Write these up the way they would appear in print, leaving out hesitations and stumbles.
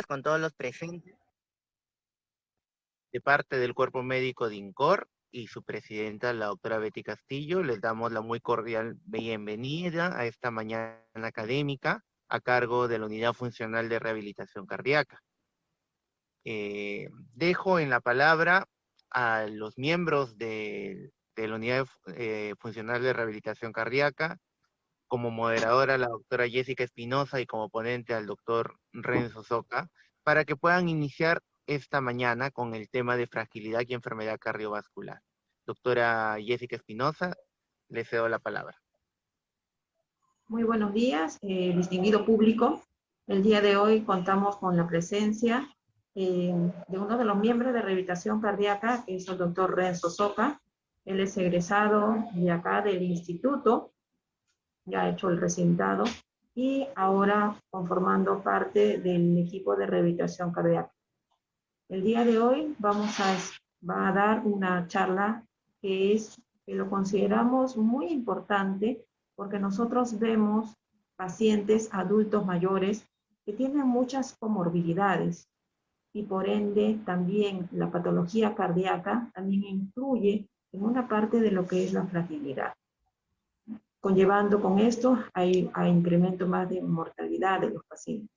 con todos los presentes de parte del Cuerpo Médico de INCOR y su presidenta, la doctora Betty Castillo. Les damos la muy cordial bienvenida a esta mañana académica a cargo de la Unidad Funcional de Rehabilitación Cardíaca. Dejo en la palabra a los miembros de la Unidad Funcional de Rehabilitación Cardíaca, como moderadora la doctora Jessica Espinosa y como ponente al doctor Renzo Soca, para que puedan iniciar esta mañana con el tema de fragilidad y enfermedad cardiovascular. Doctora Jessica Espinosa, le cedo la palabra. Muy buenos días, distinguido público. El día de hoy contamos con la presencia de uno de los miembros de rehabilitación cardíaca, que es el doctor Renzo Soca. Él es egresado de acá del instituto, ya ha hecho el recintado y ahora conformando parte del equipo de rehabilitación cardíaca. El día de hoy va a dar una charla que lo consideramos muy importante porque nosotros vemos pacientes adultos mayores que tienen muchas comorbilidades y por ende también la patología cardíaca también influye en una parte de lo que es la fragilidad, conllevando con esto a incremento más de mortalidad de los pacientes.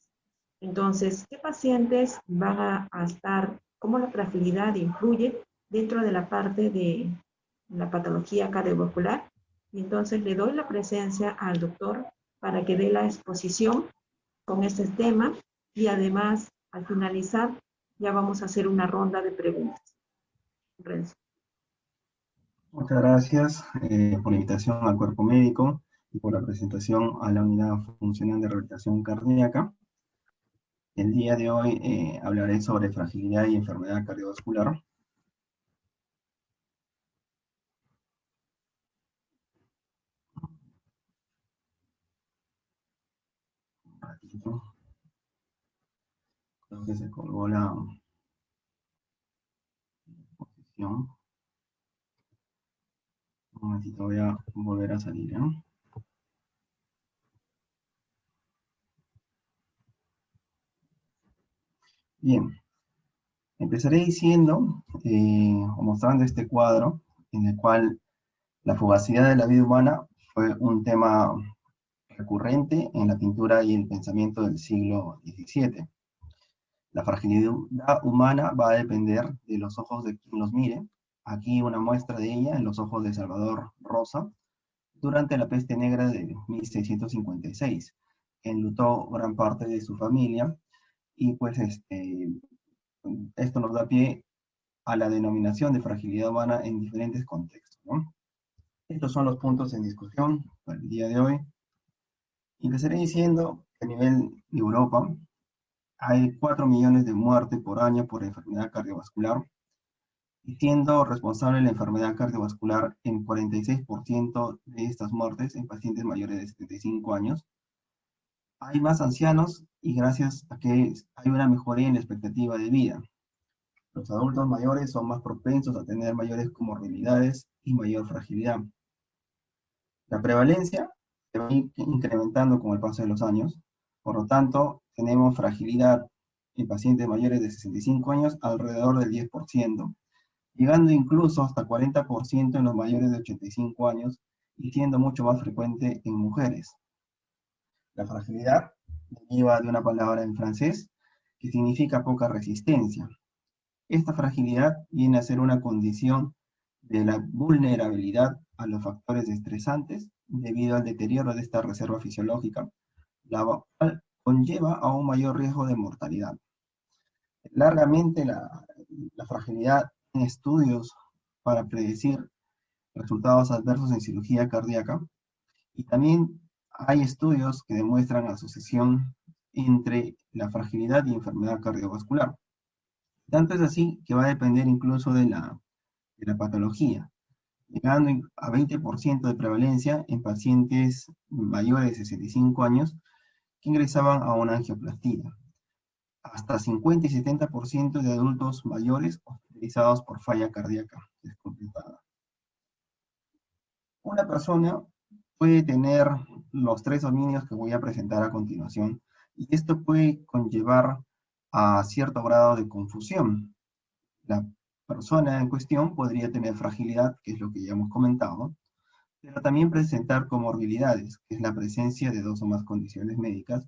Entonces, ¿qué pacientes van a estar, cómo la fragilidad influye dentro de la parte de la patología cardiovascular? Y entonces le doy la presencia al doctor para que dé la exposición con este tema y además, al finalizar, ya vamos a hacer una ronda de preguntas. Renzo. Muchas gracias por la invitación al cuerpo médico y por la presentación a la Unidad Funcional de Rehabilitación Cardíaca. El día de hoy hablaré sobre fragilidad y enfermedad cardiovascular. Un ratito. Creo que se colgó la posición. Un momentito, voy a volver a salir, ¿eh? Bien, empezaré diciendo o mostrando este cuadro en el cual la fugacidad de la vida humana fue un tema recurrente en la pintura y el pensamiento del siglo XVII. La fragilidad humana va a depender de los ojos de quien los mire. Aquí una muestra de ella en los ojos de Salvador Rosa durante la peste negra de 1656, que enlutó gran parte de su familia y pues esto nos da pie a la denominación de fragilidad humana en diferentes contextos, ¿no? Estos son los puntos en discusión para el día de hoy. Empezaré diciendo que a nivel de Europa hay 4 millones de muertes por año por enfermedad cardiovascular, y siendo responsable la enfermedad cardiovascular en 46% de estas muertes en pacientes mayores de 75 años. Hay más ancianos y gracias a que hay una mejoría en la expectativa de vida. Los adultos mayores son más propensos a tener mayores comorbilidades y mayor fragilidad. La prevalencia se va incrementando con el paso de los años, por lo tanto, tenemos fragilidad en pacientes mayores de 65 años alrededor del 10%, llegando incluso hasta 40% en los mayores de 85 años y siendo mucho más frecuente en mujeres. La fragilidad deriva de una palabra en francés que significa poca resistencia. Esta fragilidad viene a ser una condición de la vulnerabilidad a los factores estresantes debido al deterioro de esta reserva fisiológica, la cual conlleva a un mayor riesgo de mortalidad. Largamente la fragilidad en estudios para predecir resultados adversos en cirugía cardíaca, y también hay estudios que demuestran asociación entre la fragilidad y enfermedad cardiovascular. Tanto es así que va a depender incluso de la patología, llegando a 20% de prevalencia en pacientes mayores de 65 años que ingresaban a una angioplastía, hasta 50 y 70% de adultos mayores hospitalizados por falla cardíaca descompensada. Una persona puede tener los 3 dominios que voy a presentar a continuación, y esto puede conllevar a cierto grado de confusión. La persona en cuestión podría tener fragilidad, que es lo que ya hemos comentado, pero también presentar comorbilidades, que es la presencia de dos o más condiciones médicas,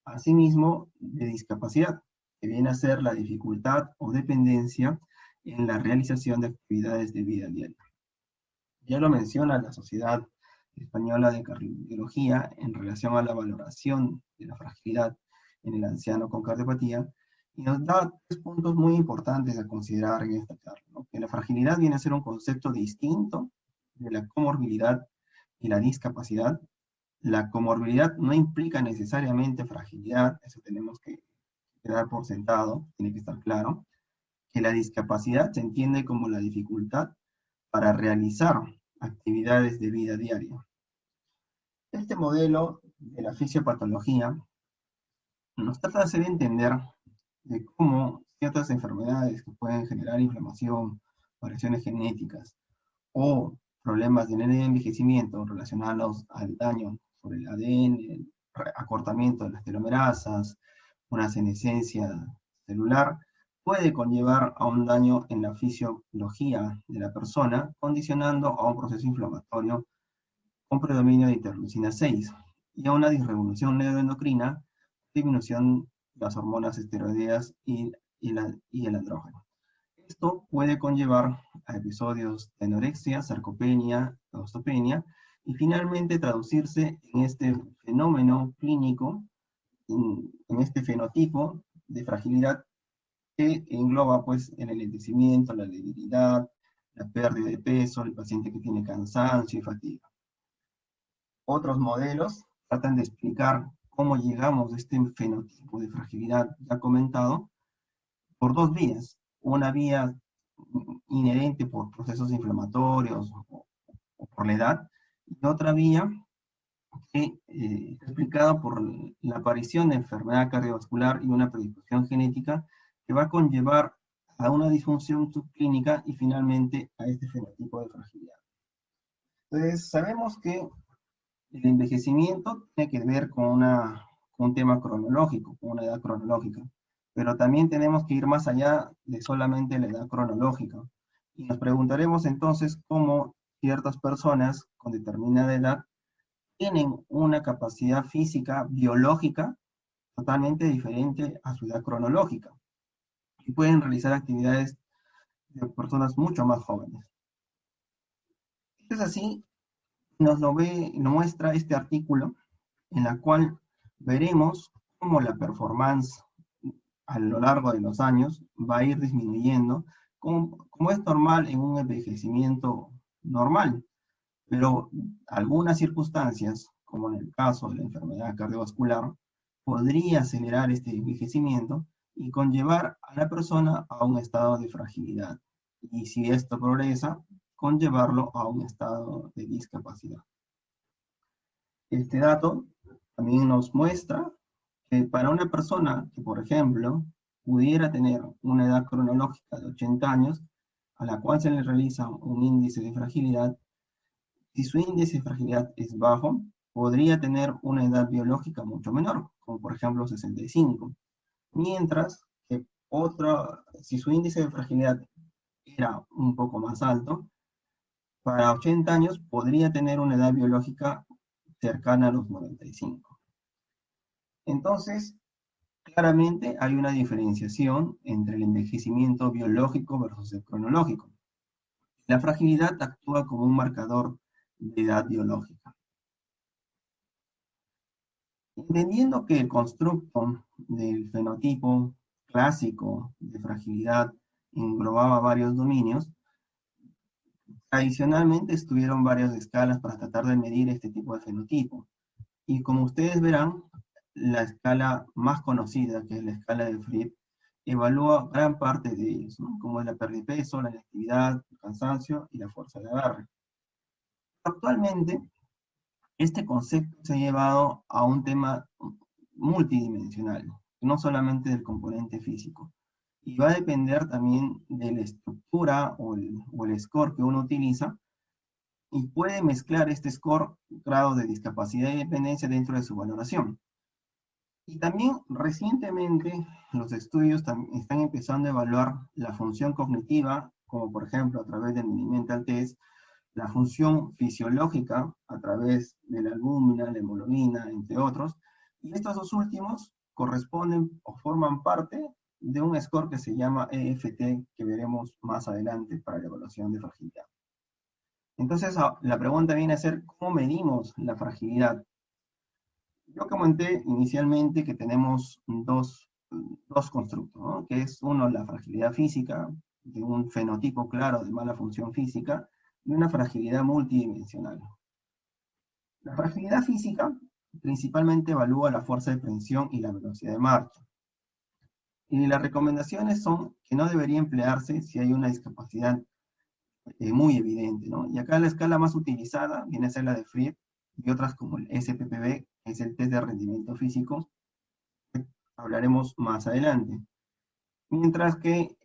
asimismo de discapacidad, que viene a ser la dificultad o dependencia en la realización de actividades de vida diaria. Ya lo menciona la Sociedad Española de Cardiología en relación a la valoración de la fragilidad en el anciano con cardiopatía, y nos da 3 puntos muy importantes a considerar en esta charla, ¿no? Que la fragilidad viene a ser un concepto distinto de la comorbilidad y la discapacidad. La comorbilidad no implica necesariamente fragilidad, eso tenemos que dar por sentado, tiene que estar claro. Que la discapacidad se entiende como la dificultad para realizar actividades de vida diaria. Este modelo de la fisiopatología nos trata de hacer entender de cómo ciertas enfermedades que pueden generar inflamación, variaciones genéticas o problemas de envejecimiento relacionados al daño sobre el ADN, el acortamiento de las telomerasas, una senescencia celular, puede conllevar a un daño en la fisiología de la persona, condicionando a un proceso inflamatorio con predominio de interleucina 6 y a una disregulación neuroendocrina, disminución de las hormonas esteroideas y el andrógeno. Esto puede conllevar a episodios de anorexia, sarcopenia, osteopenia, y finalmente traducirse en este fenómeno clínico, en este fenotipo de fragilidad que engloba pues el enlentecimiento, la debilidad, la pérdida de peso, el paciente que tiene cansancio y fatiga. Otros modelos tratan de explicar cómo llegamos a este fenotipo de fragilidad ya comentado por 2 vías. Una vía inherente por procesos inflamatorios o por la edad, y otra vía que está explicada por la aparición de enfermedad cardiovascular y una predisposición genética que va a conllevar a una disfunción subclínica y finalmente a este fenotipo de fragilidad. Entonces, sabemos que el envejecimiento tiene que ver con un tema cronológico, con una edad cronológica, pero también tenemos que ir más allá de solamente la edad cronológica. Y nos preguntaremos entonces cómo ciertas personas con determinada edad tienen una capacidad física, biológica, totalmente diferente a su edad cronológica, y pueden realizar actividades de personas mucho más jóvenes. Es así, nos muestra este artículo, en la cual veremos cómo la performance a lo largo de los años va a ir disminuyendo, como es normal en un envejecimiento normal, pero algunas circunstancias, como en el caso de la enfermedad cardiovascular, podría acelerar este envejecimiento y conllevar a la persona a un estado de fragilidad. Y si esto progresa, conllevarlo a un estado de discapacidad. Este dato también nos muestra que para una persona que, por ejemplo, pudiera tener una edad cronológica de 80 años, a la cual se le realiza un índice de fragilidad, si su índice de fragilidad es bajo, podría tener una edad biológica mucho menor, como por ejemplo 65. Mientras que si su índice de fragilidad era un poco más alto, para 80 años podría tener una edad biológica cercana a los 95. Entonces, claramente hay una diferenciación entre el envejecimiento biológico versus el cronológico. La fragilidad actúa como un marcador de edad biológica. Entendiendo que el constructo del fenotipo clásico de fragilidad englobaba varios dominios, adicionalmente estuvieron varias escalas para tratar de medir este tipo de fenotipo. Y como ustedes verán, la escala más conocida, que es la escala de Fried, evalúa gran parte de ellos, ¿no? Como es la pérdida de peso, la inactividad, el cansancio y la fuerza de agarre. Actualmente, este concepto se ha llevado a un tema multidimensional, no solamente del componente físico. Y va a depender también de la estructura o el score que uno utiliza, y puede mezclar este score, grado de discapacidad y dependencia dentro de su valoración. Y también recientemente los estudios están empezando a evaluar la función cognitiva, como por ejemplo a través del Mini-Mental Test, la función fisiológica a través de la albúmina, la hemoglobina, entre otros, y estos dos últimos corresponden o forman parte de un score que se llama EFT, que veremos más adelante para la evaluación de fragilidad. Entonces, la pregunta viene a ser, ¿cómo medimos la fragilidad? Yo comenté inicialmente que tenemos dos constructos, ¿no? Que es uno, la fragilidad física, de un fenotipo claro de mala función física, y una fragilidad multidimensional. La fragilidad física principalmente evalúa la fuerza de presión y la velocidad de marcha. Y las recomendaciones son que no debería emplearse si hay una discapacidad muy evidente, ¿no? Y acá la escala más utilizada viene a ser la de Fried y otras como el SPPB, que es el test de rendimiento físico, que hablaremos más adelante. Mientras que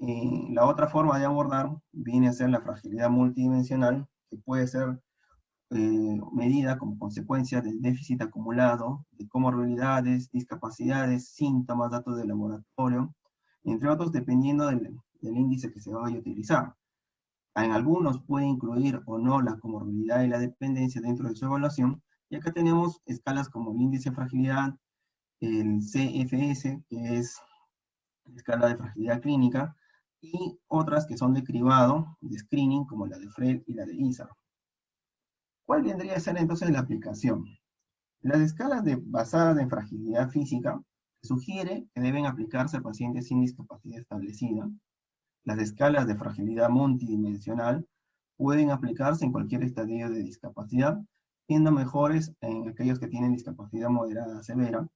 la otra forma de abordar viene a ser la fragilidad multidimensional, que puede ser medida como consecuencia del déficit acumulado de comorbilidades, discapacidades, síntomas, datos de laboratorio, entre otros, dependiendo del índice que se vaya a utilizar. En algunos puede incluir o no la comorbilidad y la dependencia dentro de su evaluación, y acá tenemos escalas como el índice de fragilidad, el CFS, que es la escala de fragilidad clínica, y otras que son de cribado, de screening, como la de Fried y la de ISAR. ¿Cuál vendría a ser entonces la aplicación? Las escalas basadas en fragilidad física sugiere que deben aplicarse a pacientes sin discapacidad establecida. Las escalas de fragilidad multidimensional pueden aplicarse en cualquier estadio de discapacidad, siendo mejores en aquellos que tienen discapacidad moderada severa.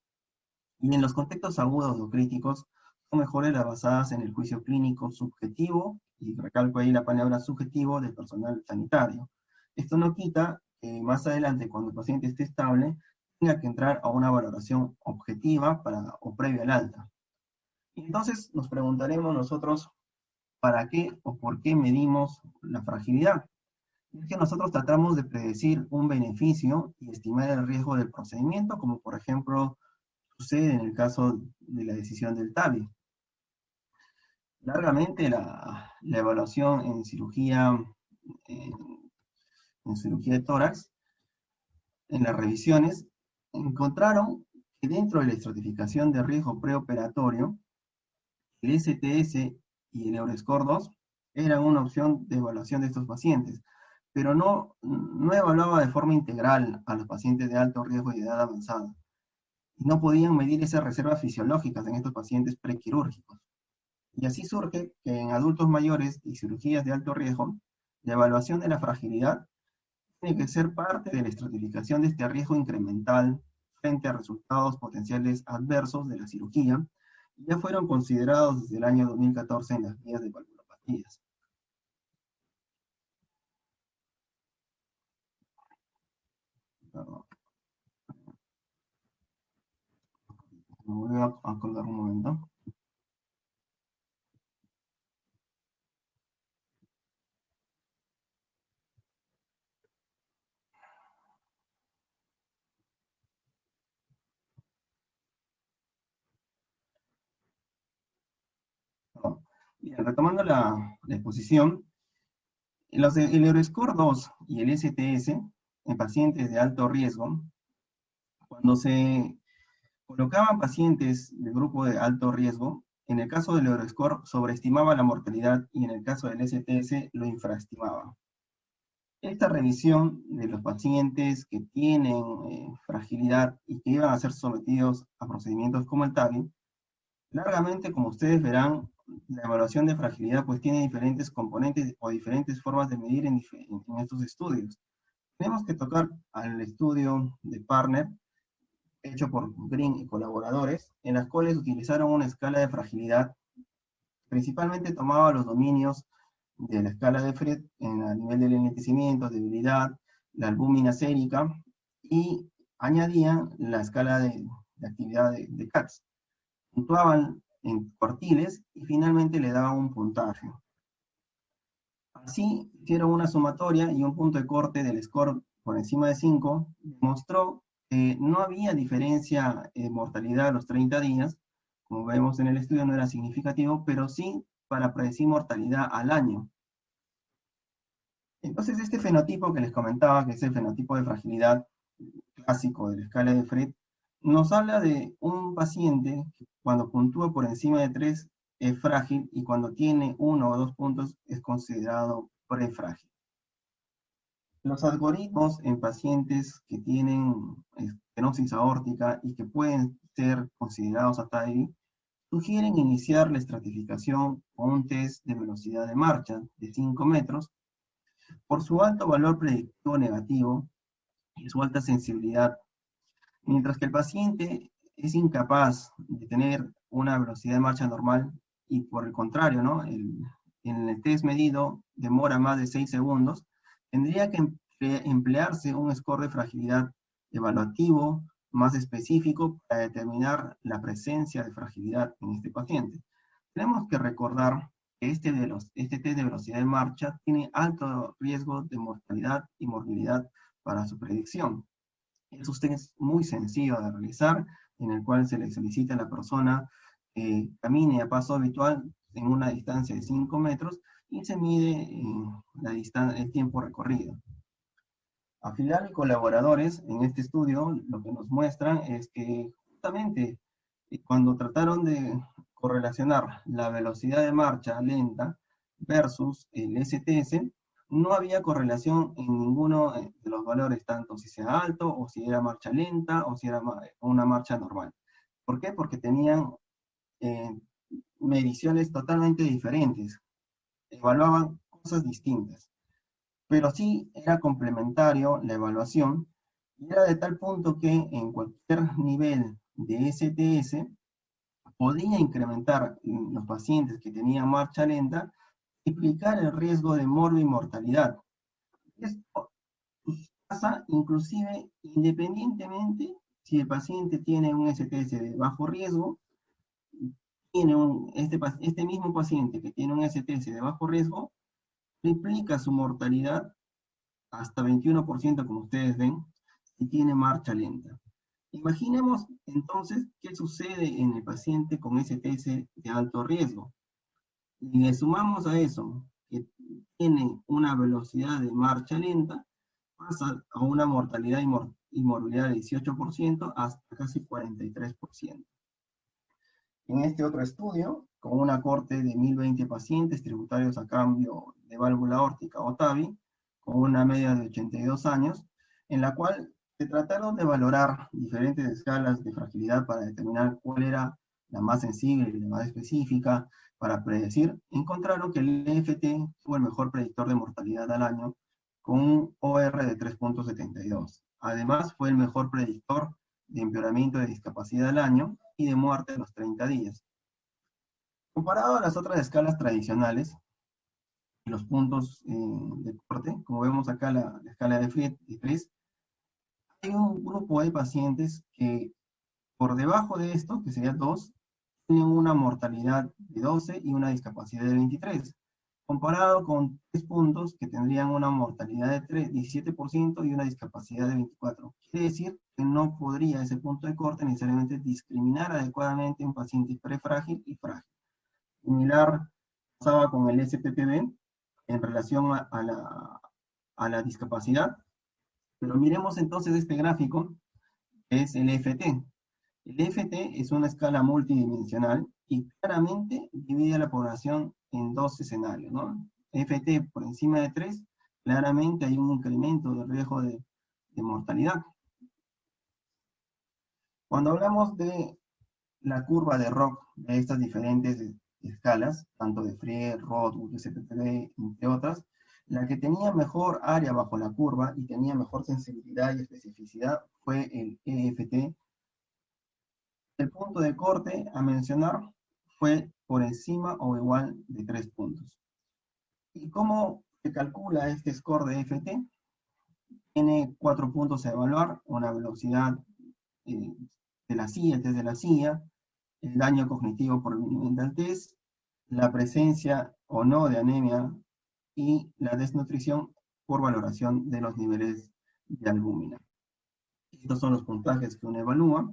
Y en los contextos agudos o críticos, son mejores las basadas en el juicio clínico subjetivo, y recalco ahí la palabra subjetivo, del personal sanitario. Esto no quita que más adelante, cuando el paciente esté estable, tenga que entrar a una valoración objetiva o previa al alta. Y entonces nos preguntaremos nosotros, ¿para qué o por qué medimos la fragilidad? Es que nosotros tratamos de predecir un beneficio y estimar el riesgo del procedimiento, como por ejemplo sucede en el caso de la decisión del TAVI. Largamente la evaluación en, en cirugía de tórax, en las revisiones, encontraron que dentro de la estratificación de riesgo preoperatorio, el STS y el Euroscore 2 eran una opción de evaluación de estos pacientes, pero no evaluaba de forma integral a los pacientes de alto riesgo y de edad avanzada. Y no podían medir esas reservas fisiológicas en estos pacientes prequirúrgicos. Y así surge que en adultos mayores y cirugías de alto riesgo, la evaluación de la fragilidad tiene que ser parte de la estratificación de este riesgo incremental frente a resultados potenciales adversos de la cirugía, y ya fueron considerados desde el año 2014 en las guías de valvulopatías. Perdón. Me voy a acordar un momento. Bien, retomando la exposición, el Euroscore 2 y el STS en pacientes de alto riesgo, cuando se colocaban pacientes del grupo de alto riesgo, en el caso del Euroscore sobreestimaba la mortalidad y en el caso del STS lo infraestimaba. Esta revisión de los pacientes que tienen fragilidad y que iban a ser sometidos a procedimientos como el TAVI, largamente, como ustedes verán, la evaluación de fragilidad pues tiene diferentes componentes o diferentes formas de medir en estos estudios. Tenemos que tocar al estudio de Partner, hecho por Green y colaboradores, en las cuales utilizaron una escala de fragilidad, principalmente tomaba los dominios de la escala de Fried a nivel del enlentecimiento, debilidad, la albúmina sérica, y añadían la escala de actividad de Katz. Puntuaban en cuartiles y finalmente le daban un puntaje. Así hicieron una sumatoria y un punto de corte del score por encima de 5 demostró no había diferencia en mortalidad a los 30 días, como vemos en el estudio no era significativo, pero sí para predecir mortalidad al año. Entonces este fenotipo que les comentaba, que es el fenotipo de fragilidad clásico de la escala de Fred, nos habla de un paciente que cuando puntúa por encima de 3 es frágil y cuando tiene 1 o 2 puntos es considerado prefrágil. Los algoritmos en pacientes que tienen estenosis aórtica y que pueden ser considerados ATAEVI sugieren iniciar la estratificación con un test de velocidad de marcha de 5 metros por su alto valor predictivo negativo y su alta sensibilidad, mientras que el paciente es incapaz de tener una velocidad de marcha normal y por el contrario, ¿no? En el test medido demora más de 6 segundos, tendría que emplearse un score de fragilidad evaluativo más específico para determinar la presencia de fragilidad en este paciente. Tenemos que recordar que este test de velocidad de marcha tiene alto riesgo de mortalidad y morbilidad para su predicción. Es un test muy sencillo de realizar, en el cual se le solicita a la persona que camine a paso habitual en una distancia de 5 metros y se mide el tiempo recorrido. Afiliar y colaboradores en este estudio lo que nos muestran es que justamente cuando trataron de correlacionar la velocidad de marcha lenta versus el STS, no había correlación en ninguno de los valores, tanto si sea alto, o si era marcha lenta, o si era una marcha normal. ¿Por qué? Porque tenían mediciones totalmente diferentes, evaluaban cosas distintas. Pero sí era complementario la evaluación, y era de tal punto que en cualquier nivel de STS podía incrementar en los pacientes que tenían marcha lenta, triplicar el riesgo de mortalidad. Esto pasa inclusive independientemente si el paciente tiene un STS de bajo riesgo, este mismo paciente que tiene un STS de bajo riesgo, triplica su mortalidad hasta 21%, como ustedes ven, si tiene marcha lenta. Imaginemos entonces qué sucede en el paciente con STS de alto riesgo. Y le sumamos a eso que tiene una velocidad de marcha lenta, pasa a una mortalidad y morbilidad de 18% hasta casi 43%. En este otro estudio, con una cohorte de 1020 pacientes tributarios a cambio de válvula aórtica o TAVI, con una media de 82 años, en la cual se trataron de valorar diferentes escalas de fragilidad para determinar cuál era la más sensible y la más específica para predecir, encontraron que el EFT fue el mejor predictor de mortalidad al año, con un OR de 3.72. Además, fue el mejor predictor de empeoramiento de discapacidad al año y de muerte a los 30 días. Comparado a las otras escalas tradicionales, los puntos de corte, como vemos acá la escala de Fries, hay un grupo de pacientes que por debajo de esto, que sería 2, tienen una mortalidad de 12 y una discapacidad de 23, comparado con 3 puntos que tendrían una mortalidad de 17% y una discapacidad de 24. Quiere decir que no podría ese punto de corte necesariamente discriminar adecuadamente un paciente prefrágil y frágil. Similar pasaba con el SPPB en relación a la discapacidad, pero miremos entonces este gráfico, que es el EFT. El EFT es una escala multidimensional y claramente divide a la población en dos escenarios, ¿no? EFT por encima de 3, claramente hay un incremento del riesgo de mortalidad. Cuando hablamos de la curva de ROC de estas diferentes escalas, tanto de Friel, ROD, USPTB, entre otras, la que tenía mejor área bajo la curva y tenía mejor sensibilidad y especificidad fue el EFT. El punto de corte a mencionar fue por encima o igual de 3 puntos. ¿Y cómo se calcula este score de EFT? Tiene 4 puntos a evaluar: una velocidad de la silla, el test de la silla, el daño cognitivo por el Mental Test, la presencia o no de anemia y la desnutrición por valoración de los niveles de albúmina. Estos son los puntajes que uno evalúa.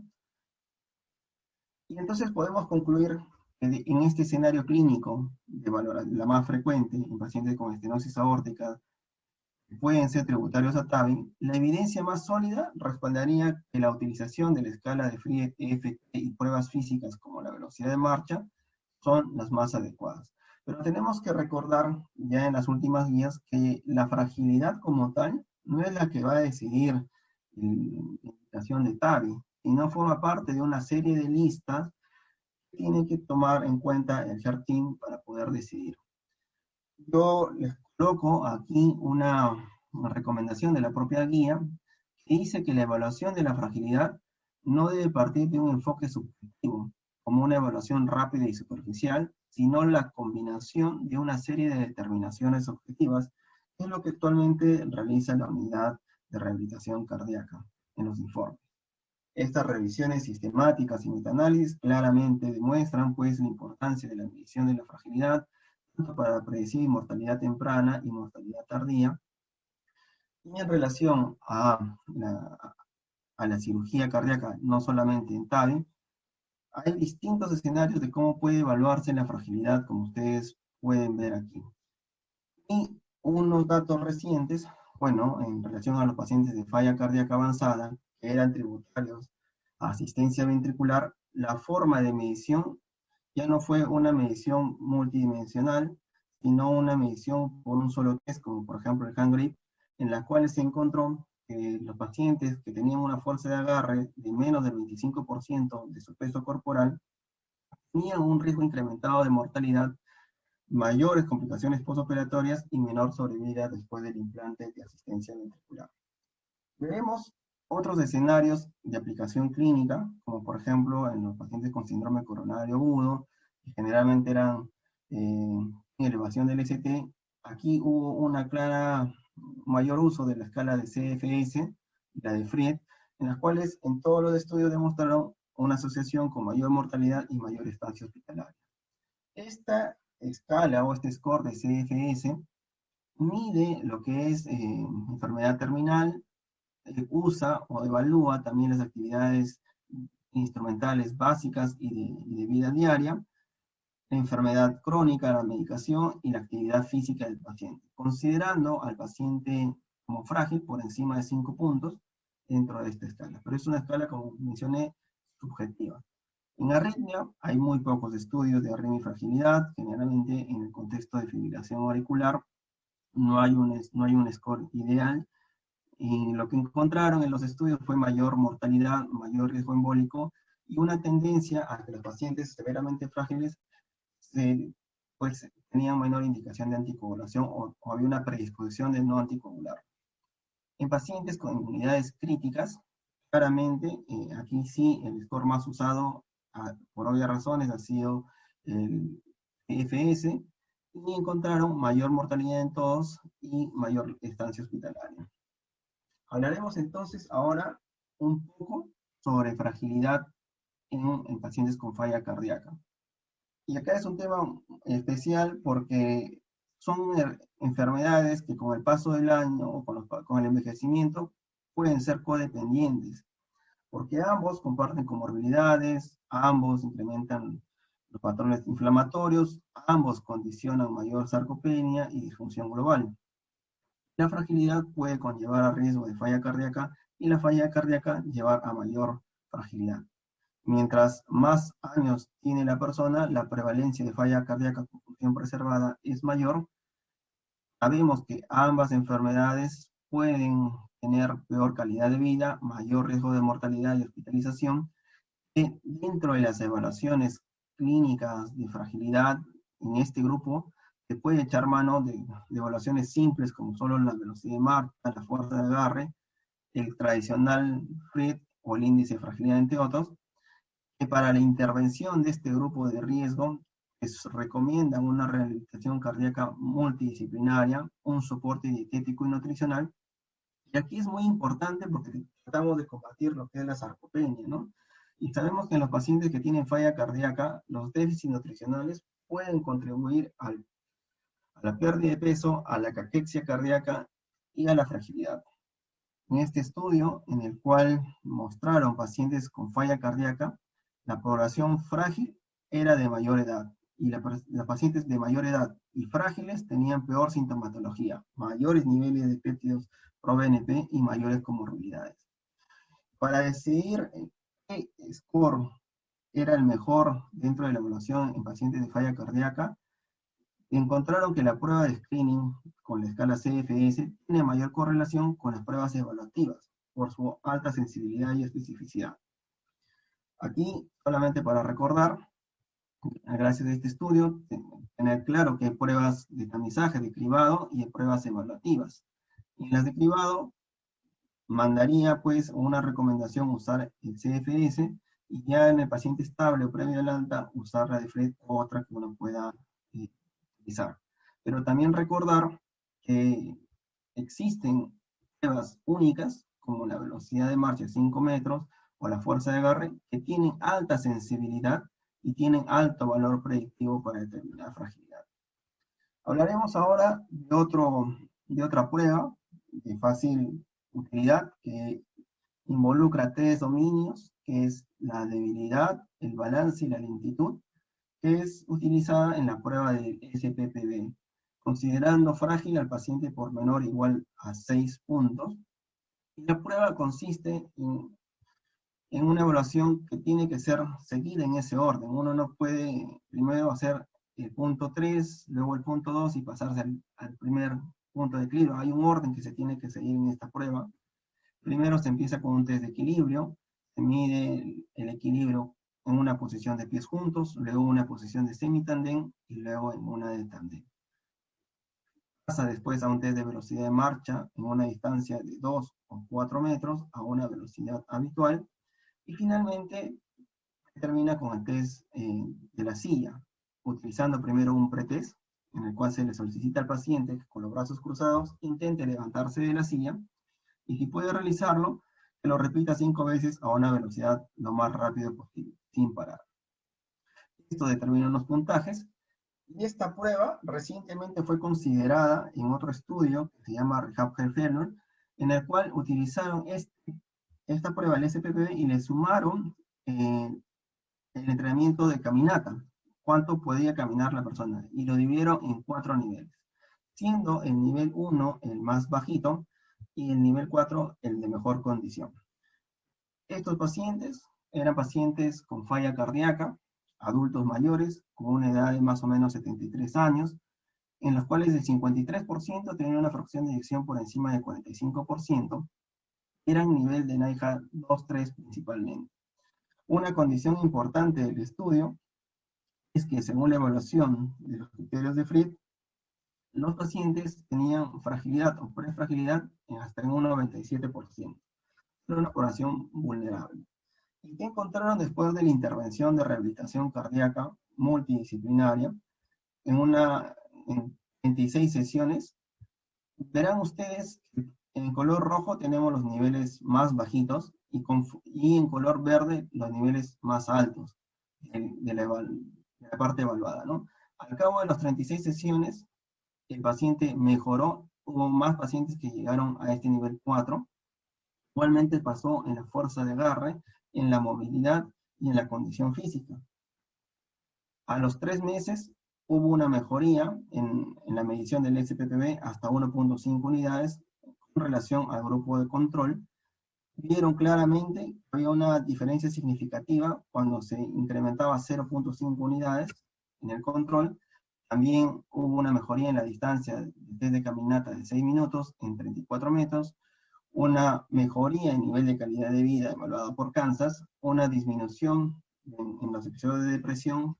Y entonces podemos concluir que en este escenario clínico, la más frecuente en pacientes con estenosis aórtica, que pueden ser tributarios a TAVI, la evidencia más sólida respondería que la utilización de la escala de Friedl, EFT y pruebas físicas como la velocidad de marcha son las más adecuadas. Pero tenemos que recordar ya en las últimas guías que la fragilidad como tal no es la que va a decidir la indicación de TAVI, sino forma parte de una serie de listas que tienen que tomar en cuenta el HEART Team para poder decidir. Yo les coloco aquí una recomendación de la propia guía que dice que la evaluación de la fragilidad no debe partir de un enfoque subjetivo, como una evaluación rápida y superficial, sino la combinación de una serie de determinaciones objetivas, que es lo que actualmente realiza la unidad de rehabilitación cardíaca en los informes. Estas revisiones sistemáticas y metaanálisis claramente demuestran pues la importancia de la medición de la fragilidad, tanto para predecir mortalidad temprana y mortalidad tardía, y en relación a la cirugía cardíaca, no solamente en TAVI, hay distintos escenarios de cómo puede evaluarse la fragilidad, como ustedes pueden ver aquí. Y unos datos recientes, bueno, en relación a los pacientes de falla cardíaca avanzada, que eran tributarios a asistencia ventricular, la forma de medición ya no fue una medición multidimensional, sino una medición por un solo test, como por ejemplo el hand grip, en la cual se encontró que los pacientes que tenían una fuerza de agarre de menos del 25% de su peso corporal tenían un riesgo incrementado de mortalidad, mayores complicaciones postoperatorias y menor sobrevida después del implante de asistencia ventricular. Veremos otros escenarios de aplicación clínica, como por ejemplo en los pacientes con síndrome coronario agudo, que generalmente eran elevación del ST. Aquí hubo una clara mayor uso de la escala de CFS y la de Friedl, en las cuales en todos los estudios demostraron una asociación con mayor mortalidad y mayor estancia hospitalaria. Esta escala o este score de CFS mide lo que es enfermedad terminal, usa o evalúa también las actividades instrumentales básicas y de vida diaria, la enfermedad crónica, la medicación y la actividad física del paciente, considerando al paciente como frágil por encima de 5 puntos dentro de esta escala. Pero es una escala, como mencioné, subjetiva. En arritmia hay muy pocos estudios de arritmia y fragilidad, generalmente en el contexto de fibrilación auricular no hay un score ideal, y lo que encontraron en los estudios fue mayor mortalidad, mayor riesgo embólico, y una tendencia a que los pacientes severamente frágiles pues tenían menor indicación de anticoagulación o había una predisposición de no anticoagular. En pacientes con inmunidades críticas, claramente aquí sí el score más usado por obvias razones ha sido el EFS, y encontraron mayor mortalidad en todos y mayor estancia hospitalaria. Hablaremos entonces ahora un poco sobre fragilidad en pacientes con falla cardíaca. Y acá es un tema especial porque son enfermedades que con el paso del año o con el envejecimiento pueden ser codependientes, porque ambos comparten comorbilidades, ambos incrementan los patrones inflamatorios, ambos condicionan mayor sarcopenia y disfunción global. La fragilidad puede conllevar a riesgo de falla cardíaca y la falla cardíaca llevar a mayor fragilidad. Mientras más años tiene la persona, la prevalencia de falla cardíaca con función preservada es mayor. Sabemos que ambas enfermedades pueden tener peor calidad de vida, mayor riesgo de mortalidad y hospitalización. Dentro de las evaluaciones clínicas de fragilidad, en este grupo, se puede echar mano de evaluaciones simples como solo la velocidad de marcha, la fuerza de agarre, el tradicional Friedl o el índice de fragilidad, entre otros, que para la intervención de este grupo de riesgo recomiendan una rehabilitación cardíaca multidisciplinaria, un soporte dietético y nutricional. Y aquí es muy importante porque tratamos de combatir lo que es la sarcopenia, ¿no? Y sabemos que en los pacientes que tienen falla cardíaca, los déficits nutricionales pueden contribuir a la pérdida de peso, a la caquexia cardíaca y a la fragilidad. en este estudio en el cual mostraron pacientes con falla cardíaca, la población frágil era de mayor edad, y las pacientes de mayor edad y frágiles tenían peor sintomatología, mayores niveles de péptidos pro-BNP y mayores comorbilidades. Para decidir qué score era el mejor dentro de la evaluación en pacientes de falla cardíaca, encontraron que la prueba de screening con la escala CFS tiene mayor correlación con las pruebas evaluativas por su alta sensibilidad y especificidad. Aquí, solamente para recordar, gracias a este estudio, tener claro que hay pruebas de tamizaje, de cribado y hay pruebas evaluativas. En las de cribado, mandaría pues una recomendación usar el CFS, y ya en el paciente estable o previo al alta, usar la de FRED o otra que uno pueda utilizar. Pero también recordar que existen pruebas únicas, como la velocidad de marcha de 5 metros o la fuerza de agarre, que tienen alta sensibilidad y tienen alto valor predictivo para determinar fragilidad. Hablaremos ahora de otra prueba de fácil utilidad que involucra 3 dominios, que es la debilidad, el balance y la lentitud, que es utilizada en la prueba del SPPB, considerando frágil al paciente por menor o igual a 6 puntos. Y la prueba consiste en una evaluación que tiene que ser seguida en ese orden. Uno no puede primero hacer el punto 3, luego el punto 2 y pasarse al primer punto de equilibrio. Hay un orden que se tiene que seguir en esta prueba. Primero se empieza con un test de equilibrio, se mide el equilibrio en una posición de pies juntos, luego una posición de semitandem y luego en una de tandem. Pasa después a un test de velocidad de marcha en una distancia de 2 o 4 metros a una velocidad habitual, y finalmente termina con el test de la silla, utilizando primero un pretest en el cual se le solicita al paciente que con los brazos cruzados intente levantarse de la silla, y si puede realizarlo, que lo repita 5 veces a una velocidad lo más rápido posible, sin parar. Esto determina unos puntajes, y esta prueba recientemente fue considerada en otro estudio que se llama Rehab Heart Failure, en el cual utilizaron esta prueba, el SPPB, y le sumaron el entrenamiento de caminata, cuánto podía caminar la persona, y lo dividieron en 4 niveles, siendo el nivel 1 el más bajito, y el nivel 4 el de mejor condición. Estos pacientes eran pacientes con falla cardíaca, adultos mayores, con una edad de más o menos 73 años, en los cuales el 53% tenían una fracción de eyección por encima del 45%, eran nivel de NYHA 2-3 principalmente. Una condición importante del estudio es que según la evaluación de los criterios de Fried, los pacientes tenían fragilidad o prefragilidad hasta en un 97%. Era una población vulnerable. ¿Y qué encontraron después de la intervención de rehabilitación cardíaca multidisciplinaria en 26 sesiones? Verán ustedes que en color rojo tenemos los niveles más bajitos y en color verde los niveles más altos de la parte evaluada, ¿no? Al cabo de las 36 sesiones, el paciente mejoró, hubo más pacientes que llegaron a este nivel 4, igualmente pasó en la fuerza de agarre, en la movilidad y en la condición física. A los 3 meses hubo una mejoría en la medición del SPPB hasta 1.5 unidades con relación al grupo de control. Vieron claramente que había una diferencia significativa cuando se incrementaba 0.5 unidades en el control. También hubo una mejoría en la distancia de caminata de 6 minutos en 34 metros, una mejoría en nivel de calidad de vida evaluada por Kansas, una disminución en los episodios de depresión.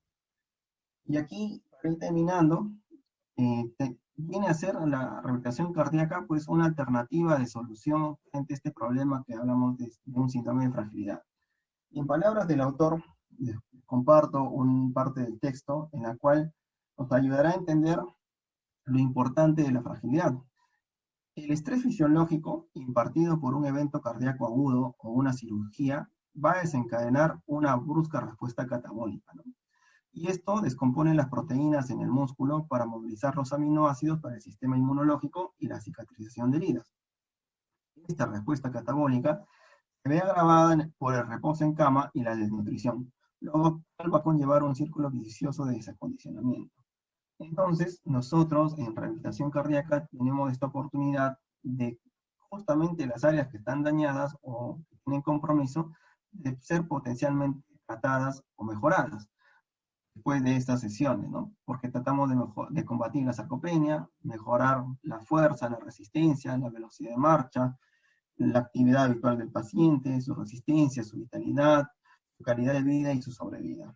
Y aquí, para ir terminando, viene a ser la rehabilitación cardíaca pues una alternativa de solución frente a este problema que hablamos de un síndrome de fragilidad. Y en palabras del autor, comparto una parte del texto en la cual nos ayudará a entender lo importante de la fragilidad. El estrés fisiológico impartido por un evento cardíaco agudo o una cirugía va a desencadenar una brusca respuesta catabólica, ¿no? Y esto descompone las proteínas en el músculo para movilizar los aminoácidos para el sistema inmunológico y la cicatrización de heridas. esta respuesta catabólica se ve agravada por el reposo en cama y la desnutrición, lo cual va a conllevar un círculo vicioso de desacondicionamiento. Entonces, nosotros en rehabilitación cardíaca tenemos esta oportunidad de justamente las áreas que están dañadas o que tienen compromiso de ser potencialmente tratadas o mejoradas después de estas sesiones, ¿no? Porque tratamos de combatir la sarcopenia, mejorar la fuerza, la resistencia, la velocidad de marcha, la actividad habitual del paciente, su resistencia, su vitalidad, su calidad de vida y su sobrevida.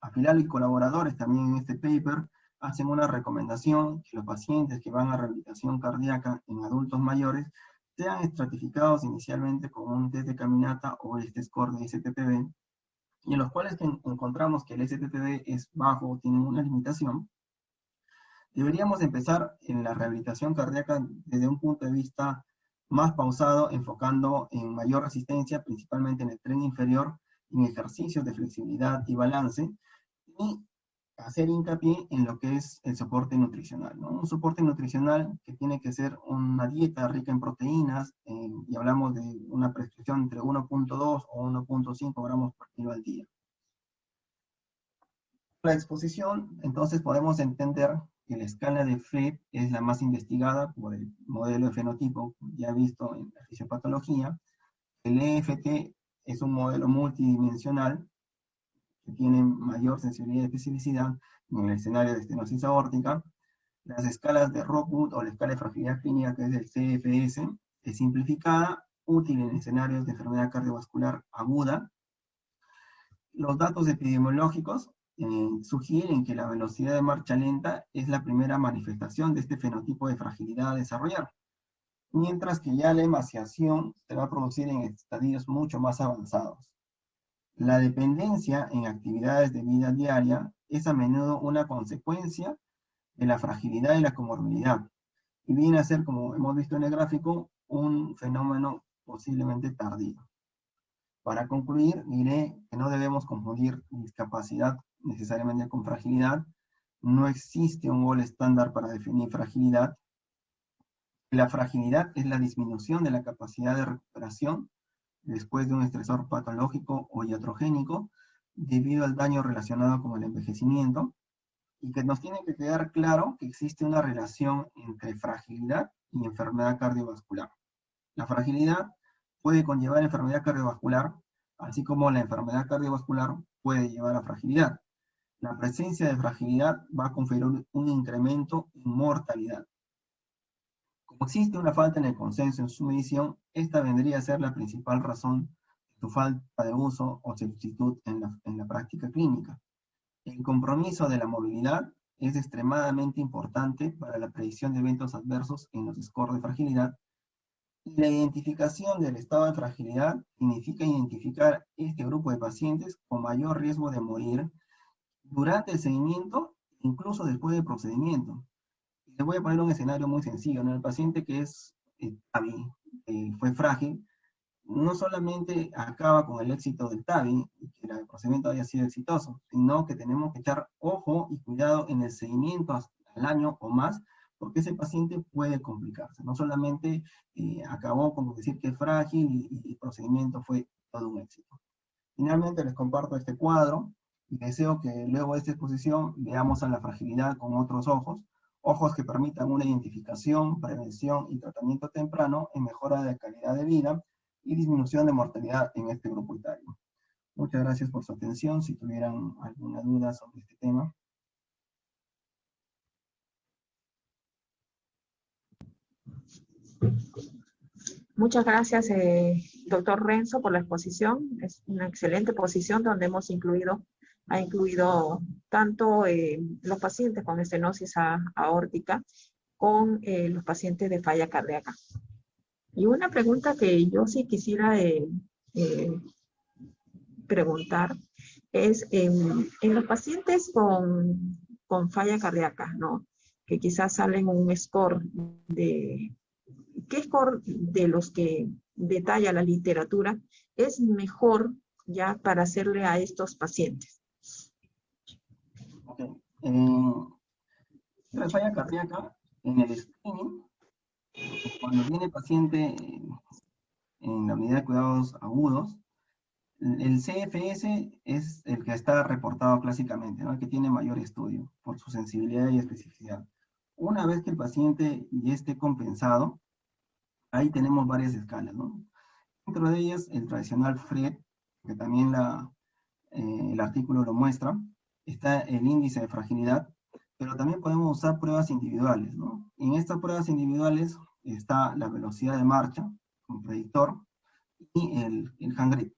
Afilal y colaboradores también en este paper hacen una recomendación que los pacientes que van a rehabilitación cardíaca en adultos mayores sean estratificados inicialmente con un test de caminata o este score de STTD, y en los cuales encontramos que el STTD es bajo o tiene una limitación. Deberíamos empezar en la rehabilitación cardíaca desde un punto de vista más pausado, enfocando en mayor resistencia, principalmente en el tren inferior, en ejercicios de flexibilidad y balance, y hacer hincapié en lo que es el soporte nutricional, ¿no? Un soporte nutricional que tiene que ser una dieta rica en proteínas, y hablamos de una prescripción entre 1.2 o 1.5 gramos por kilo al día. La exposición, entonces podemos entender que la escala de Philips es la más investigada por el modelo de fenotipo ya visto en la fisiopatología. El EFT es un modelo multidimensional que tiene mayor sensibilidad y especificidad en el escenario de estenosis aórtica. Las escalas de Rockwood o la escala de fragilidad clínica, que es el CFS, es simplificada, útil en escenarios de enfermedad cardiovascular aguda. Los datos epidemiológicos sugieren que la velocidad de marcha lenta es la primera manifestación de este fenotipo de fragilidad a desarrollar, mientras que ya la emaciación se va a producir en estadios mucho más avanzados. La dependencia en actividades de vida diaria es a menudo una consecuencia de la fragilidad y la comorbilidad, y viene a ser, como hemos visto en el gráfico, un fenómeno posiblemente tardío. Para concluir, diré que no debemos confundir discapacidad necesariamente con fragilidad. No existe un gol estándar para definir fragilidad. La fragilidad es la disminución de la capacidad de recuperación después de un estresor patológico o iatrogénico debido al daño relacionado con el envejecimiento, y que nos tiene que quedar claro que existe una relación entre fragilidad y enfermedad cardiovascular. La fragilidad puede conllevar enfermedad cardiovascular, así como la enfermedad cardiovascular puede llevar a fragilidad. La presencia de fragilidad va a conferir un incremento en mortalidad. Como existe una falta en el consenso en su medición, esta vendría a ser la principal razón de su falta de uso o solicitud en la práctica clínica. El compromiso de la movilidad es extremadamente importante para la predicción de eventos adversos en los scores de fragilidad, y la identificación del estado de fragilidad significa identificar este grupo de pacientes con mayor riesgo de morir durante el seguimiento, incluso después del procedimiento. Les voy a poner un escenario muy sencillo, ¿no? El paciente que es TAVI, fue frágil, no solamente acaba con el éxito del TAVI, y que el procedimiento haya sido exitoso, sino que tenemos que echar ojo y cuidado en el seguimiento al año o más, porque ese paciente puede complicarse. No solamente acabó con decir que es frágil y el procedimiento fue todo un éxito. Finalmente les comparto este cuadro y deseo que luego de esta exposición veamos a la fragilidad con otros ojos, ojos que permitan una identificación, prevención y tratamiento temprano en mejora de calidad de vida y disminución de mortalidad en este grupo etario. Muchas gracias por su atención. Si tuvieran alguna duda sobre este tema. Muchas gracias, doctor Renzo, por la exposición. Es una excelente posición donde ha incluido tanto los pacientes con estenosis aórtica con los pacientes de falla cardíaca. Y una pregunta que yo sí quisiera preguntar es, en los pacientes con falla cardíaca, ¿no? Que quizás salen un score de... ¿Qué score de los que detalla la literatura es mejor ya para hacerle a estos pacientes? Okay. La falla cardíaca, en el screening, cuando viene el paciente en la unidad de cuidados agudos, el CFS es el que está reportado clásicamente, ¿no? El que tiene mayor estudio por su sensibilidad y especificidad. Una vez que el paciente ya esté compensado, ahí tenemos varias escalas, ¿no? Dentro de ellas, el tradicional FRED, que también el artículo lo muestra, está el índice de fragilidad, pero también podemos usar pruebas individuales, ¿no? En estas pruebas individuales está la velocidad de marcha, como predictor, y el hand grip.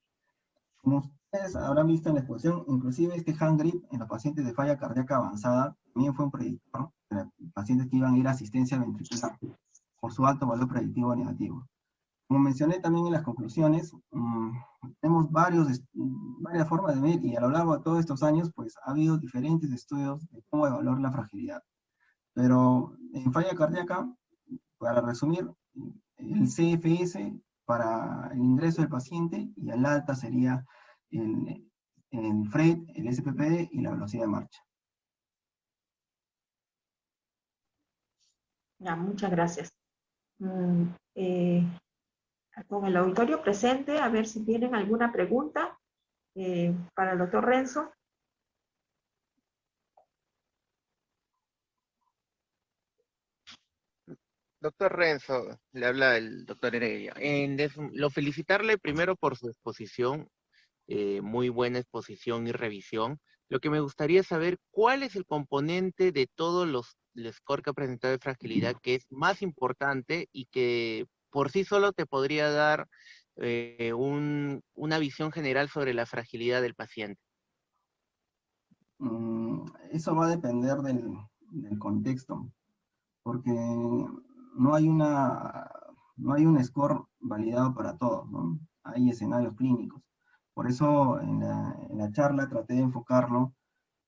Como ustedes habrán visto en la exposición, inclusive este hand grip en los pacientes de falla cardíaca avanzada también fue un predictor de pacientes que iban a ir a asistencia ventricular por su alto valor predictivo negativo. Como mencioné también en las conclusiones, tenemos varias formas de medir y a lo largo de todos estos años pues ha habido diferentes estudios de cómo evaluar la fragilidad. Pero en falla cardíaca, para resumir, el CFS para el ingreso del paciente y el alta sería el FRED, el SPPD y la velocidad de marcha. Ya, muchas gracias. Con el auditorio presente, a ver si tienen alguna pregunta para el doctor Renzo. Doctor Renzo, le habla el doctor Heredia. Lo felicitarle primero por su exposición, muy buena exposición y revisión. Lo que me gustaría saber, ¿cuál es el componente de todos el score que ha presentado de fragilidad que es más importante y que por sí solo te podría dar una visión general sobre la fragilidad del paciente? Eso va a depender del contexto, porque no hay un score validado para todos, ¿no? Hay escenarios clínicos. Por eso en la charla traté de enfocarlo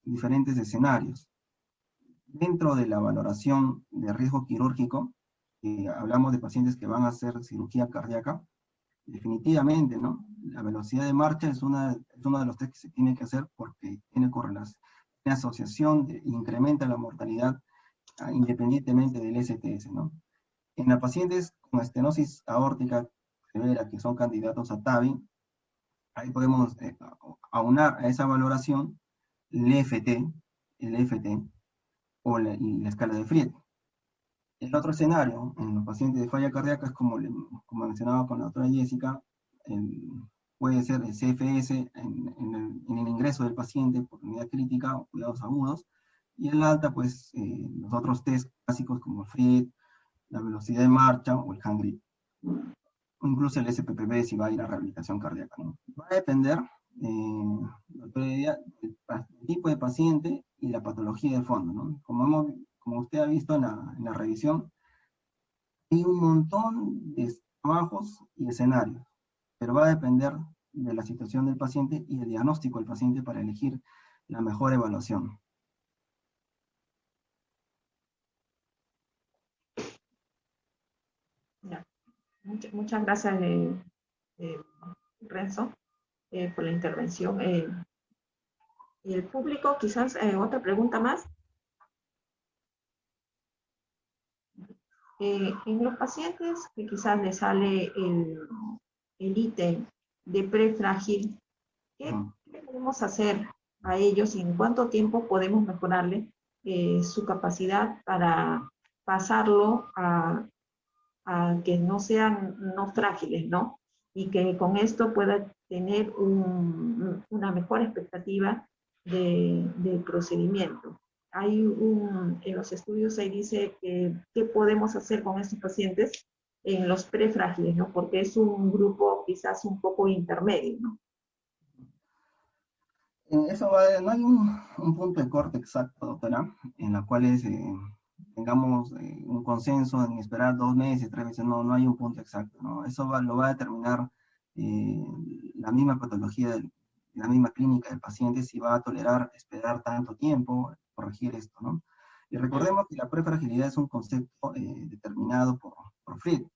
en diferentes escenarios. Dentro de la valoración de riesgo quirúrgico, hablamos de pacientes que van a hacer cirugía cardíaca, definitivamente, ¿no? La velocidad de marcha es uno de los test que se tiene que hacer porque tiene correlación, tiene asociación, incrementa la mortalidad independientemente del STS, ¿no? En las pacientes con estenosis aórtica severa, que son candidatos a TAVI, ahí podemos aunar a esa valoración el EFT o y la escala de Fried. El otro escenario, en los pacientes de falla cardíaca, es como mencionaba con la doctora Jessica, puede ser el CFS en el ingreso del paciente por unidad crítica o cuidados agudos, y el alta, pues, los otros test clásicos como el Fried, la velocidad de marcha o el hand grip. Incluso el SPPB si va a ir a rehabilitación cardíaca, ¿no? Va a depender del tipo de paciente y la patología de fondo, ¿no? Como usted ha visto en la revisión, hay un montón de trabajos y escenarios, pero va a depender de la situación del paciente y el diagnóstico del paciente para elegir la mejor evaluación. Ya. Muchas gracias, Renzo, por la intervención. Y el público, quizás otra pregunta más. En los pacientes que quizás les sale el ítem de prefrágil, ¿qué podemos hacer a ellos y en cuánto tiempo podemos mejorarle su capacidad para pasarlo a que no sean no frágiles, ¿no? Y que con esto pueda tener una mejor expectativa del procedimiento. En los estudios ahí dice que qué podemos hacer con estos pacientes en los prefrágiles, ¿no? Porque es un grupo quizás un poco intermedio, ¿no? No hay un punto de corte exacto, doctora, en la cual tengamos un consenso en esperar 2 meses, 3 meses, no hay un punto exacto, ¿no? Eso lo va a determinar la misma patología, la misma clínica del paciente, si va a tolerar esperar tanto tiempo, corregir esto, ¿no? Y recordemos que la prefragilidad es un concepto determinado por Fried.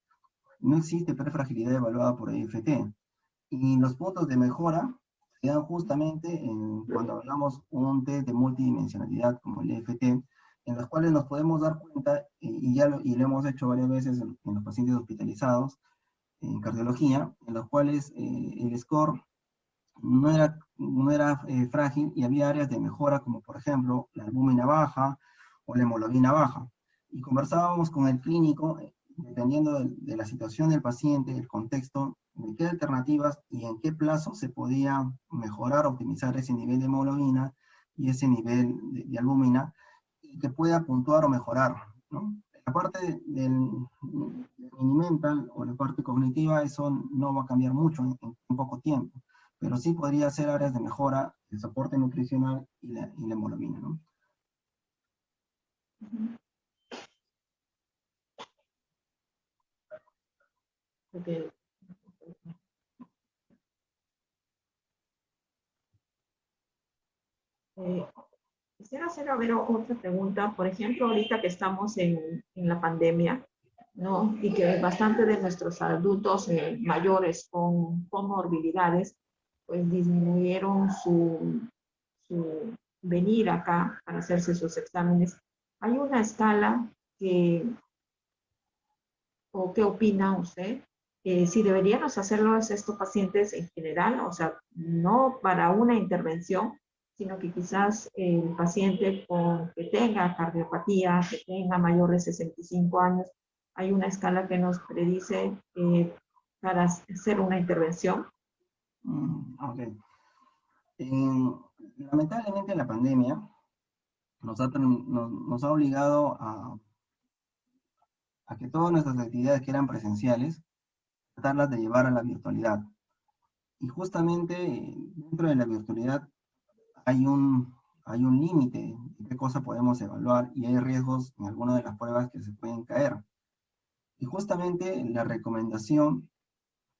No existe prefragilidad evaluada por EFT. Y los puntos de mejora se dan justamente cuando hablamos un test de multidimensionalidad como el EFT, en los cuales nos podemos dar cuenta, y lo hemos hecho varias veces en los pacientes hospitalizados, en cardiología, en los cuales el score no era frágil y había áreas de mejora, como por ejemplo la albúmina baja o la hemoglobina baja. Y conversábamos con el clínico, dependiendo de la situación del paciente, el contexto, de qué alternativas y en qué plazo se podía mejorar, optimizar ese nivel de hemoglobina y ese nivel de albúmina, y que pueda puntuar o mejorar, ¿no? La parte del mental o la parte cognitiva, eso no va a cambiar mucho en poco tiempo, pero sí podría ser áreas de mejora, el soporte nutricional y la hemoglobina, ¿no? Okay. Quisiera hacer a ver otra pregunta. Por ejemplo, ahorita que estamos en la pandemia, ¿no? Y que bastante de nuestros adultos mayores con comorbilidades, pues disminuyeron su venir acá para hacerse sus exámenes. ¿Hay una escala que, o qué opina usted? Si deberíamos hacerlo a estos pacientes en general, o sea, no para una intervención, sino que quizás el paciente que tenga cardiopatía, que tenga mayor de 65 años, hay una escala que nos predice para hacer una intervención. Ok. Lamentablemente la pandemia nos ha obligado a que todas nuestras actividades que eran presenciales, tratarlas de llevar a la virtualidad. Y justamente dentro de la virtualidad hay un límite de qué cosa podemos evaluar y hay riesgos en algunas de las pruebas que se pueden caer. Y justamente la recomendación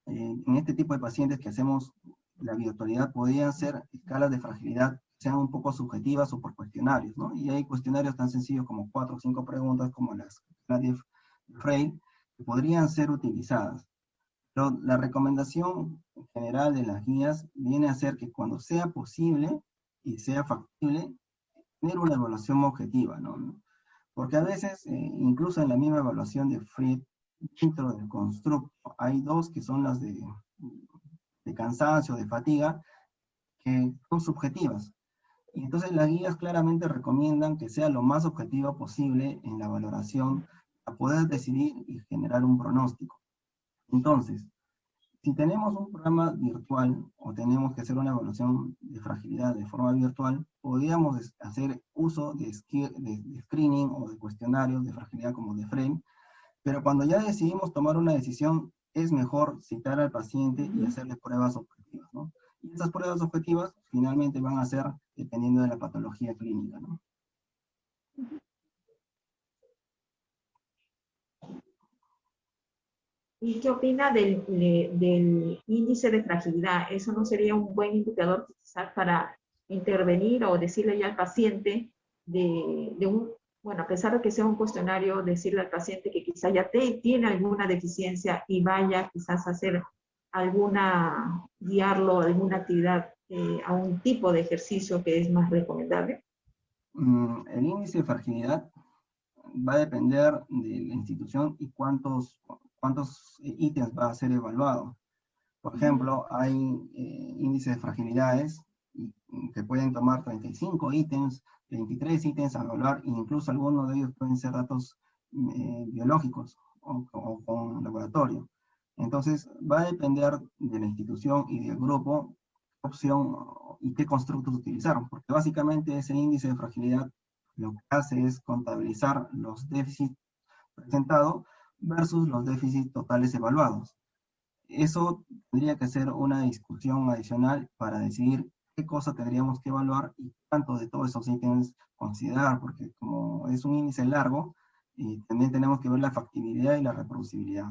en este tipo de pacientes que hacemos la virtualidad podrían ser escalas de fragilidad que sean un poco subjetivas o por cuestionarios, ¿no? Y hay cuestionarios tan sencillos como 4 o 5 preguntas como las de Frail que podrían ser utilizadas. Pero la recomendación general de las guías viene a ser que cuando sea posible y sea factible, tener una evaluación objetiva, ¿no? Porque a veces, incluso en la misma evaluación de Fried, dentro del constructo, hay dos que son las de cansancio, de fatiga, que son subjetivas. Y entonces las guías claramente recomiendan que sea lo más objetiva posible en la valoración para poder decidir y generar un pronóstico. Entonces, si tenemos un programa virtual o tenemos que hacer una evaluación de fragilidad de forma virtual, podríamos hacer uso de screening o de cuestionarios de fragilidad como de FRAME, pero cuando ya decidimos tomar una decisión, es mejor citar al paciente y hacerle pruebas objetivas, ¿no? Y esas pruebas objetivas finalmente van a ser dependiendo de la patología clínica, ¿no? ¿Y qué opina del índice de fragilidad? ¿Eso no sería un buen indicador quizás para intervenir o decirle ya al paciente bueno, a pesar de que sea un cuestionario, decirle al paciente que quizás ya tiene alguna deficiencia y vaya quizás a hacer guiarlo a alguna actividad, a un tipo de ejercicio que es más recomendable? El índice de fragilidad va a depender de la institución y cuántos ítems va a ser evaluado. Por ejemplo, hay índices de fragilidades que pueden tomar 35 ítems, 23 ítems a evaluar, e incluso algunos de ellos pueden ser datos biológicos o con laboratorio. Entonces, va a depender de la institución y del grupo qué opción y qué constructos utilizaron, porque básicamente ese índice de fragilidad lo que hace es contabilizar los déficits presentados versus los déficits totales evaluados. Eso tendría que ser una discusión adicional para decidir qué cosa tendríamos que evaluar y cuánto de todos esos ítems considerar, porque como es un índice largo, también tenemos que ver la factibilidad y la reproducibilidad.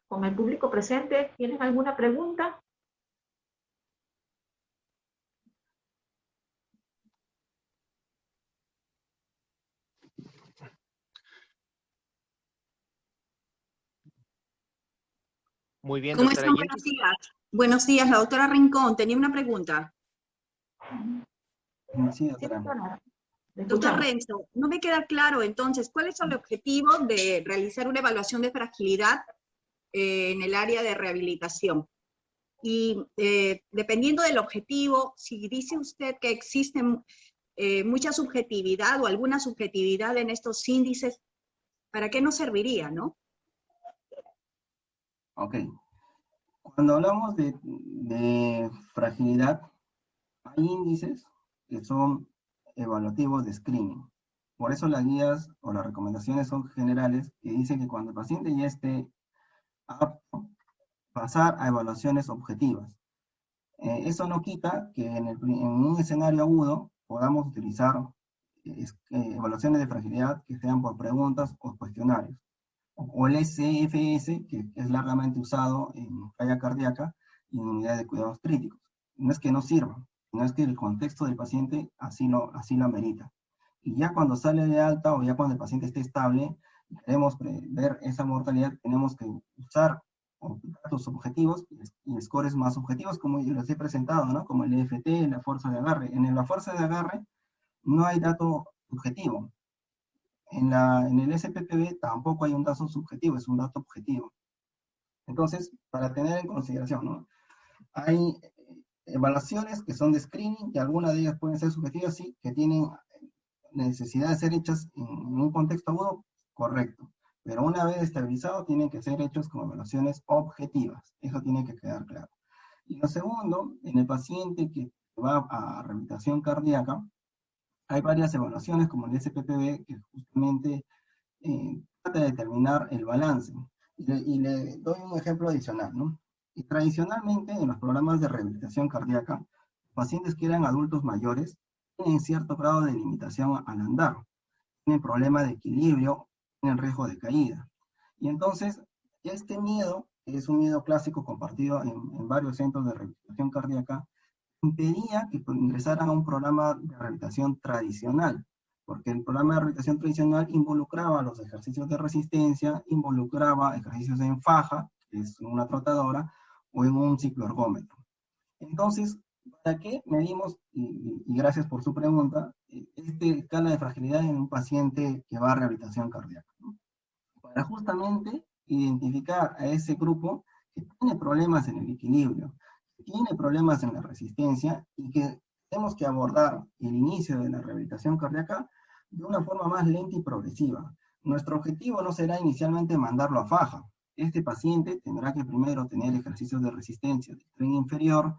Con el público presente, ¿tienen alguna pregunta? Muy bien, ¿Cómo doctora están? Jessy. Buenos días. Buenos días, la doctora Rincón. Tenía una pregunta. Sí, Sí, doctora. doctora. Le Doctor escuchamos. Renzo, no me queda claro entonces, ¿cuál es el objetivo de realizar una evaluación de fragilidad en el área de rehabilitación? Y dependiendo del objetivo, si dice usted que existe mucha subjetividad o alguna subjetividad en estos índices, ¿para qué nos serviría, no? Ok. Cuando hablamos de fragilidad, hay índices que son evaluativos de screening. Por eso las guías o las recomendaciones son generales que dicen que cuando el paciente ya esté apto, pasar a evaluaciones objetivas. Eso no quita que en un escenario agudo podamos utilizar evaluaciones de fragilidad que sean por preguntas o cuestionarios. O el SFS, que es largamente usado en falla cardíaca y en unidades de cuidados críticos. No es que no sirva, no es que el contexto del paciente así lo amerita. Y ya cuando sale de alta o ya cuando el paciente esté estable y queremos ver esa mortalidad, tenemos que usar datos objetivos y scores más objetivos, como yo les he presentado, ¿no? Como el EFT, la fuerza de agarre. En la fuerza de agarre no hay dato objetivo. En el SPPB tampoco hay un dato subjetivo, es un dato objetivo. Entonces, para tener en consideración, ¿no? Hay evaluaciones que son de screening, que algunas de ellas pueden ser subjetivas, sí, que tienen necesidad de ser hechas en un contexto agudo, correcto. Pero una vez estabilizado, tienen que ser hechos como evaluaciones objetivas. Eso tiene que quedar claro. Y lo segundo, en el paciente que va a rehabilitación cardíaca, hay varias evaluaciones como el SPPB que justamente trata de determinar el balance. Y le doy un ejemplo adicional, ¿no? Y tradicionalmente en los programas de rehabilitación cardíaca, pacientes que eran adultos mayores tienen cierto grado de limitación al andar, tienen problema de equilibrio, tienen riesgo de caída. Y entonces, este miedo, que es un miedo clásico compartido en varios centros de rehabilitación cardíaca, impedía que ingresaran a un programa de rehabilitación tradicional, porque el programa de rehabilitación tradicional involucraba los ejercicios de resistencia, involucraba ejercicios en faja, que es una trotadora, o en un cicloergómetro. Entonces, ¿para qué medimos, y gracias por su pregunta, escala de fragilidad en un paciente que va a rehabilitación cardíaca? ¿No? Para justamente identificar a ese grupo que tiene problemas en el equilibrio, que tiene problemas en la resistencia y que tenemos que abordar el inicio de la rehabilitación cardíaca de una forma más lenta y progresiva. Nuestro objetivo no será inicialmente mandarlo a faja. Este paciente tendrá que primero tener ejercicios de resistencia del tren inferior,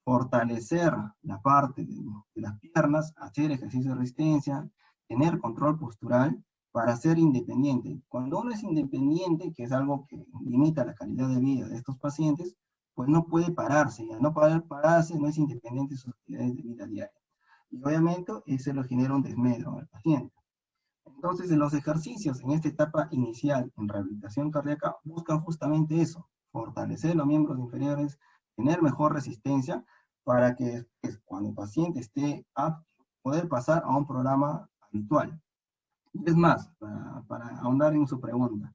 fortalecer la parte de las piernas, hacer ejercicio de resistencia, tener control postural para ser independiente. Cuando uno es independiente, que es algo que limita la calidad de vida de estos pacientes, pues no puede pararse, y al no poder pararse no es independiente de sus actividades de vida diaria. Y obviamente eso lo genera un desmedro al paciente. Entonces, los ejercicios en esta etapa inicial en rehabilitación cardíaca buscan justamente eso, fortalecer los miembros inferiores, tener mejor resistencia, para que después, cuando el paciente esté apto, poder pasar a un programa habitual. Es más, para ahondar en su pregunta,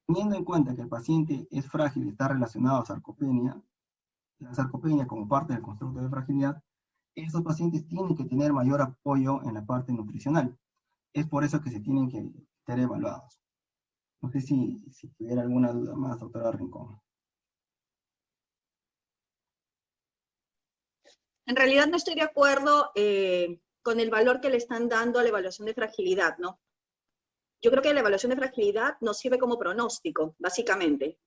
teniendo en cuenta que el paciente es frágil y está relacionado a sarcopenia, la sarcopenia como parte del constructo de fragilidad, estos pacientes tienen que tener mayor apoyo en la parte nutricional. Es por eso que se tienen que ser evaluados. No sé si tuviera alguna duda más, doctora Rincón. En realidad no estoy de acuerdo con el valor que le están dando a la evaluación de fragilidad, ¿no? Yo creo que la evaluación de fragilidad nos sirve como pronóstico, básicamente,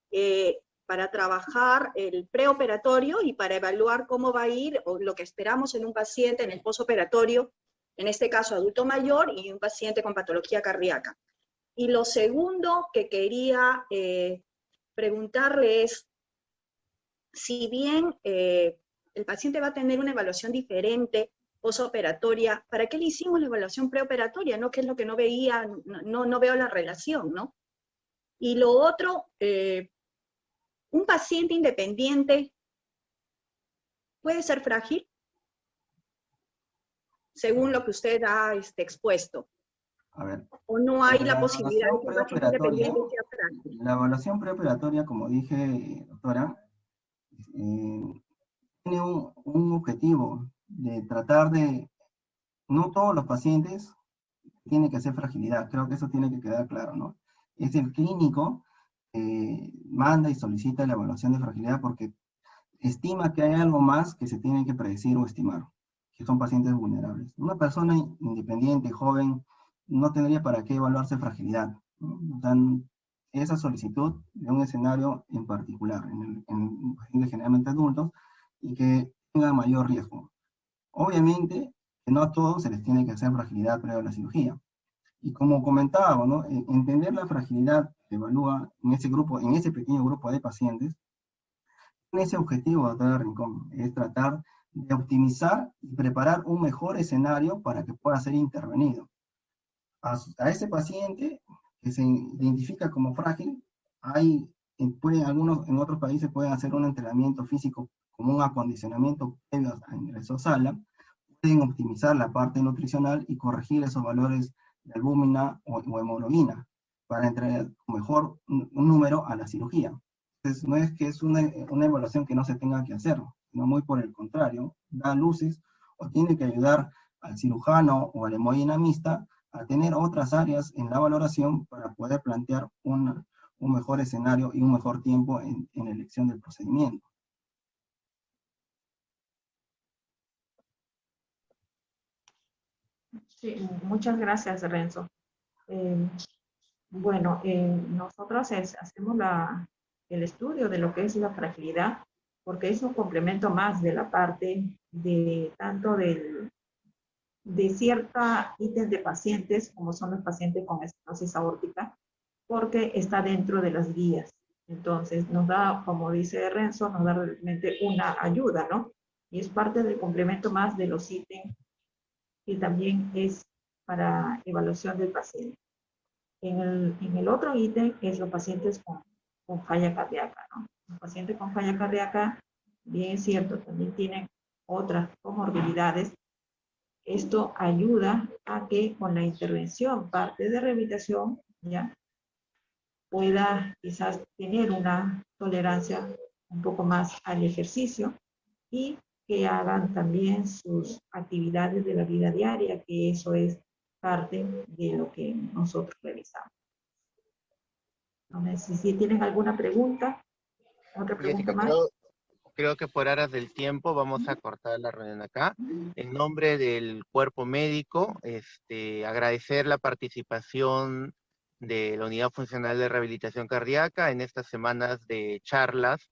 para trabajar el preoperatorio y para evaluar cómo va a ir o lo que esperamos en un paciente en el posoperatorio, en este caso adulto mayor y un paciente con patología cardíaca. Y lo segundo que quería preguntarle es, si bien el paciente va a tener una evaluación diferente posoperatoria, ¿para qué le hicimos la evaluación preoperatoria? ¿No? ¿Qué es lo que no veía? No veo la relación, ¿no? Y lo otro, un paciente independiente puede ser frágil, según lo que usted ha expuesto. A ver, ¿O no hay la la posibilidad de evaluación que un paciente preoperatoria, independiente sea frágil? la evaluación preoperatoria, como dije, doctora, tiene un objetivo de tratar de, no todos los pacientes tienen que hacer fragilidad, creo que eso tiene que quedar claro, ¿no? Es el clínico que manda y solicita la evaluación de fragilidad porque estima que hay algo más que se tiene que predecir o estimar, que son pacientes vulnerables. Una persona independiente, joven, no tendría para qué evaluarse fragilidad, ¿no? Dan esa solicitud de un escenario en particular, en pacientes generalmente adultos, y que tengan mayor riesgo. Obviamente, que no a todos se les tiene que hacer fragilidad previa a la cirugía. Y como comentaba, ¿no? Entender la fragilidad que evalúa en ese grupo, en ese pequeño grupo de pacientes, ese objetivo, doctora Rincón, es tratar de optimizar y preparar un mejor escenario para que pueda ser intervenido. A ese paciente que se identifica como frágil, algunos en otros países pueden hacer un entrenamiento físico como un acondicionamiento previo a ingreso a sala, pueden optimizar la parte nutricional y corregir esos valores de albúmina o hemoglobina para entregar mejor un número a la cirugía. Entonces, no es que es una evaluación que no se tenga que hacer, sino muy por el contrario, da luces o tiene que ayudar al cirujano o al hemodinamista a tener otras áreas en la valoración para poder plantear un mejor escenario y un mejor tiempo en la elección del procedimiento. Sí, muchas gracias, Renzo. Bueno, nosotros hacemos el estudio de lo que es la fragilidad, porque es un complemento más de la parte de tanto de cierta ítem de pacientes, como son los pacientes con estenosis aórtica, porque está dentro de las guías. Entonces, nos da, como dice Renzo, nos da realmente una ayuda, ¿no? Y es parte del complemento más de los ítems que también es para evaluación del paciente. En el otro ítem es los pacientes con falla cardíaca, ¿no? Los pacientes con falla cardíaca, bien es cierto, también tienen otras comorbilidades. Esto ayuda a que con la intervención, parte de rehabilitación, ya pueda quizás tener una tolerancia un poco más al ejercicio y que hagan también sus actividades de la vida diaria, que eso es parte de lo que nosotros realizamos. No sé si tienen alguna pregunta, otra pregunta Jessica, más. creo que por aras del tiempo vamos a cortar la reunión acá. En nombre del cuerpo médico, agradecer la participación de la Unidad Funcional de Rehabilitación Cardíaca en estas semanas de charlas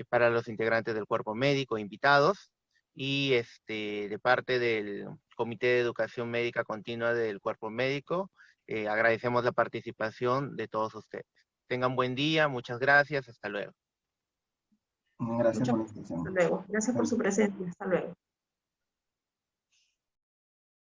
para los integrantes del cuerpo médico, invitados, y de parte del Comité de Educación Médica Continua del cuerpo médico, agradecemos la participación de todos ustedes. Tengan buen día, muchas gracias, hasta luego. Gracias Muchas por la gracias. Hasta invitación. luego. Gracias por su presencia. Hasta luego.